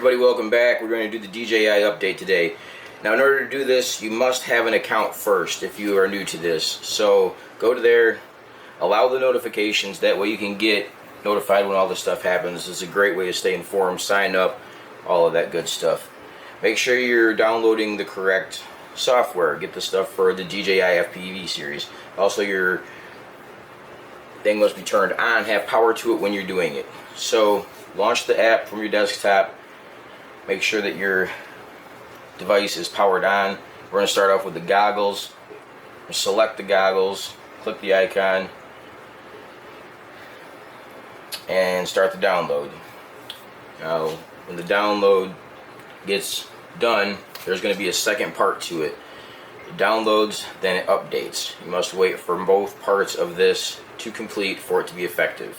Everybody, welcome back. We're going to do the DJI update today. Now, in order to do this, you must have an account first if you are new to this. So go to there, allow the notifications. That way you can get notified when all this stuff happens. It's a great way to stay informed, sign up, all of that good stuff. Make sure you're downloading the correct software. Get the stuff for the DJI FPV series. Also, your thing must be turned on, have power to it when you're doing it. So launch the app from your desktop. Make sure that your device is powered on. We're going to start off with the goggles. Select the goggles, click the icon, and start the download. Now, when the download gets done, there's going to be a second part to it. It downloads, then it updates. You must wait for both parts of this to complete for it to be effective.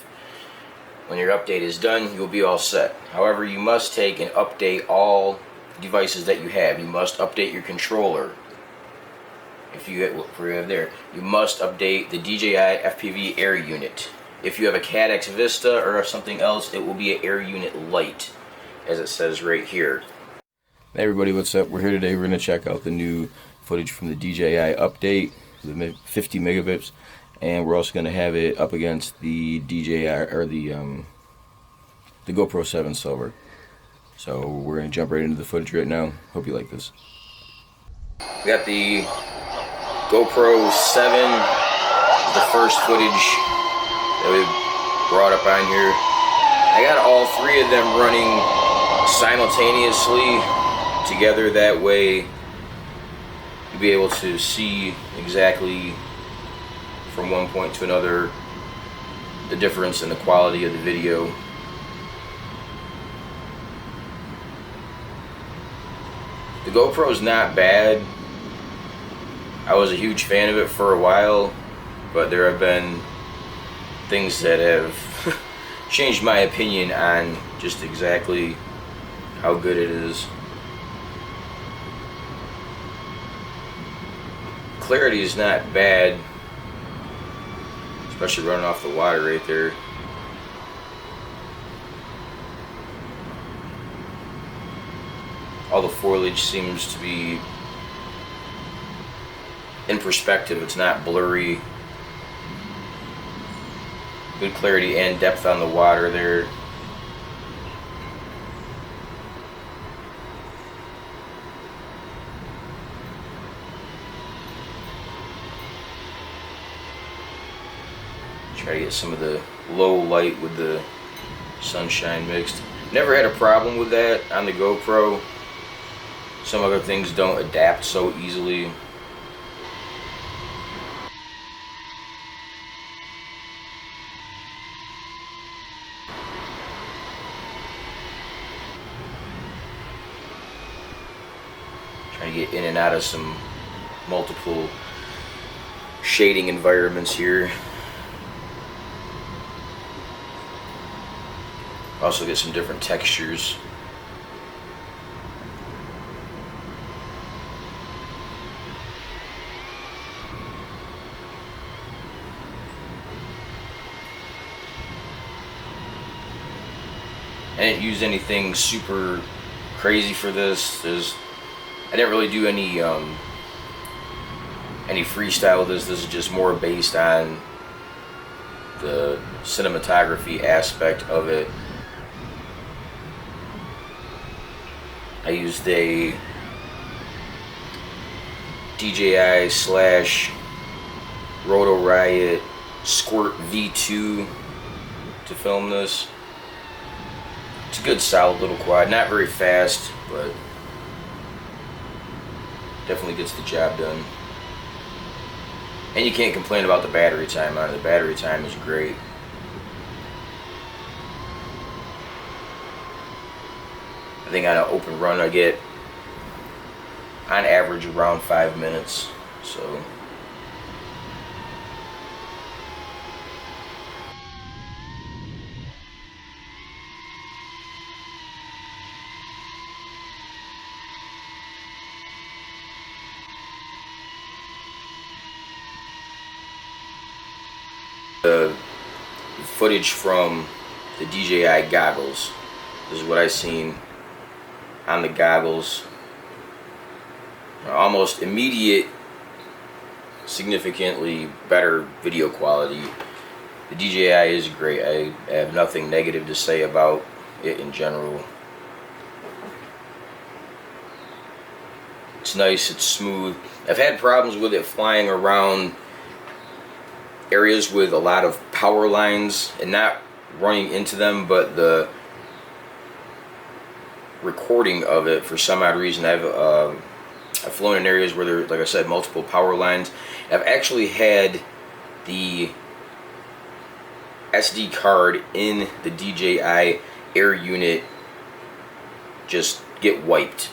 When your update is done, you'll be all set. However, you must take and update all devices that you have. You must update your controller. If you have there, you must update the DJI FPV Air Unit. If you have a CADX Vista or something else, it will be an Air Unit Lite, as it says right here. Hey everybody, what's up? We're here today. We're going to check out the new footage from the DJI update, the 50 megabits. And we're also going to have it up against the DJI or the GoPro 7 Silver. So we're going to jump right into the footage right now. Hope you like this. We got the GoPro 7, the first footage that we brought up on here. I got all three of them running simultaneously together. That way you'll be able to see exactly from one point to another the difference in the quality of the video. The GoPro is not bad. I was a huge fan of it for a while, but there have been things that have changed my opinion on just exactly how good it is. Clarity is not bad, especially running off the water right there. All the foliage seems to be in perspective. It's not blurry. Good clarity and depth on the water there. Try to get some of the low light with the sunshine mixed. Never had a problem with that on the GoPro. Some other things don't adapt so easily. Trying to get in and out of some multiple shading environments here. Also get some different textures. I didn't use anything super crazy for this. I didn't really do any freestyle with this. This is just more based on the cinematography aspect of it. I used a DJI / Roto Riot Squirt V2 to film this. It's a good solid little quad, not very fast, but definitely gets the job done. And you can't complain about the battery time on it. The battery time is great. I think on an open run I get on average around 5 minutes. So the footage from the DJI goggles. This is what I seen on the goggles. Almost immediate, significantly better video quality. The DJI is great. I have nothing negative to say about it in general. It's nice, it's smooth. I've had problems with it flying around areas with a lot of power lines and not running into them, but the recording of it, for some odd reason, I've flown in areas where there, like I said, multiple power lines. I've actually had the SD card in the DJI Air unit just get wiped.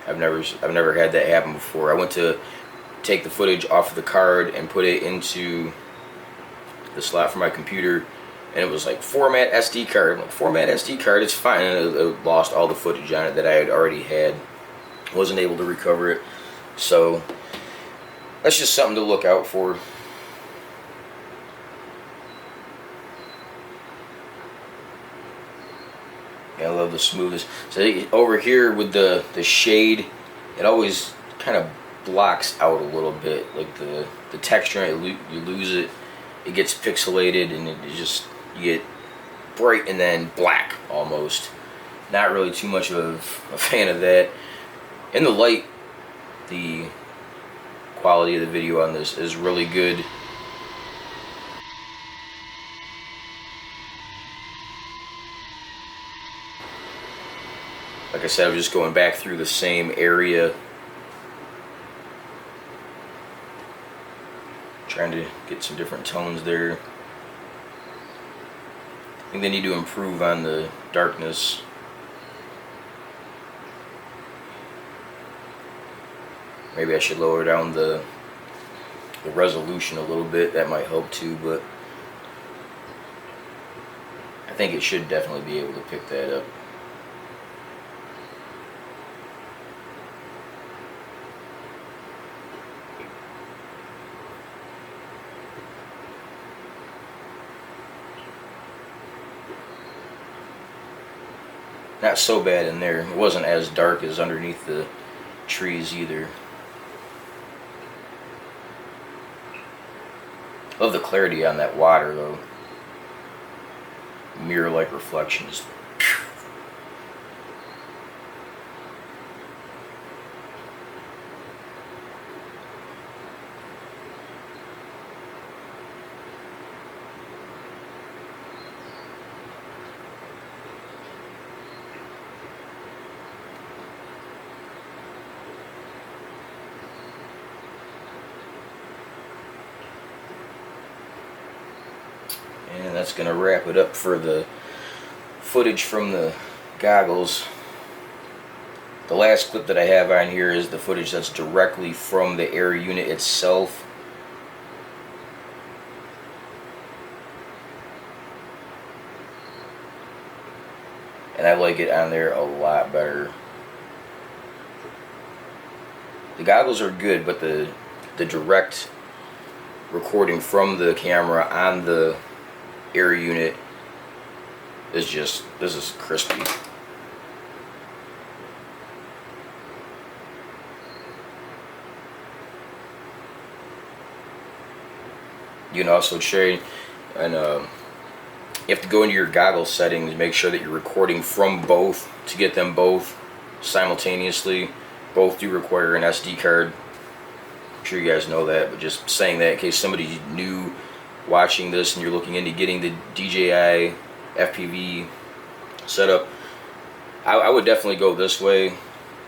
I've never had that happen before. I went to take the footage off of the card and put it into the slot for my computer, and it was like, format SD card. I'm like, format SD card, it's fine. And it lost all the footage on it that I had already had. Wasn't able to recover it. So that's just something to look out for. Yeah, I love the smoothness. So over here with the shade, it always kind of blocks out a little bit. Like the texture, you lose it. It gets pixelated, and it just, you get bright and then black almost. Not really too much of a fan of that. In the light, the quality of the video on this is really good. Like I said, I'm just going back through the same area, trying to get some different tones there. I think they need to improve on the darkness. Maybe I should lower down the resolution a little bit. That might help too, but I think it should definitely be able to pick that up. Not so bad in there. It wasn't as dark as underneath the trees either. Love the clarity on that water though. Mirror-like reflections. And that's going to wrap it up for the footage from the goggles. The last clip that I have on here is the footage that's directly from the Air unit itself. And I like it on there a lot better. The goggles are good, but the direct recording from the camera on the Air unit is just, this is crispy. You can also change, and you have to go into your goggle settings, make sure that you're recording from both to get them both simultaneously. Both do require an SD card. I'm sure you guys know that, but just saying that in case somebody's new watching this and you're looking into getting the DJI FPV setup, I would definitely go this way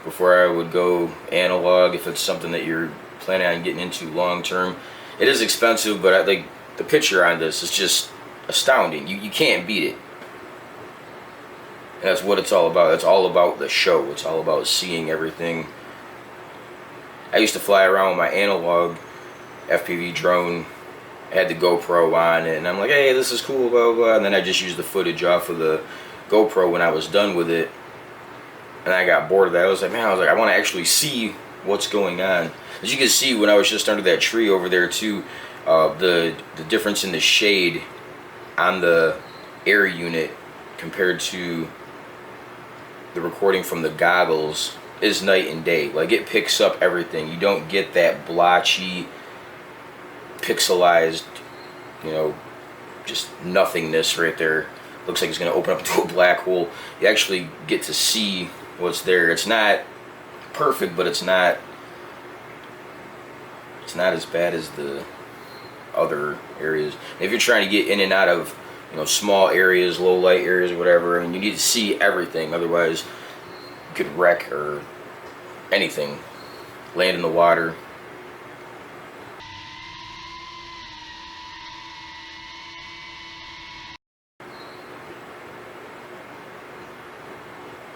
before I would go analog if it's something that you're planning on getting into long term. It is expensive, but I think the picture on this is just astounding. You can't beat it. And that's what it's all about. It's all about the show. It's all about seeing everything. I used to fly around with my analog FPV drone. I had the GoPro on it, and I'm like, hey, this is cool, blah, blah, blah. And then I just used the footage off of the GoPro when I was done with it. And I got bored of that. I was like, I want to actually see what's going on. As you can see, when I was just under that tree over there too, the difference in the shade on the Air unit compared to the recording from the goggles is night and day. Like, it picks up everything. You don't get that blotchy, pixelized, you know, just nothingness right there. Looks like it's going to open up into a black hole. You actually get to see what's there. It's not perfect, but it's not as bad as the other areas. If you're trying to get in and out of, you know, small areas, low light areas or whatever, and you need to see everything, otherwise you could wreck or anything, land in the water.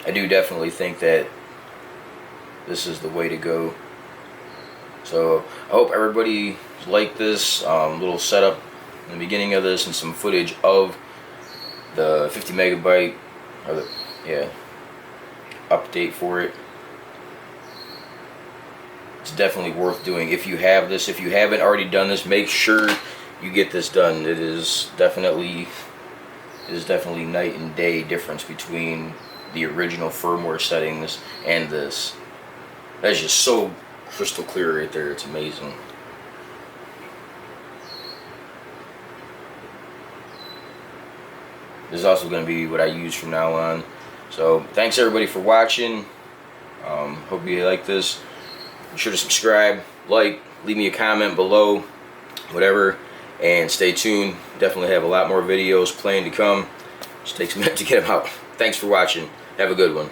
I do definitely think that this is the way to go. So I hope everybody liked this little setup in the beginning of this, and some footage of the 50 megabyte or the update for it. It's definitely worth doing. If you have this, if you haven't already done this, make sure you get this done. It is definitely night and day difference between the original firmware settings and this. That's just so crystal clear right there. It's amazing. This is also going to be what I use from now on. So thanks everybody for watching. Hope you like this. Be sure to subscribe, like, leave me a comment below, whatever, and stay tuned. Definitely have a lot more videos planned to come. Just takes a minute to get them out. Thanks for watching. Have a good one.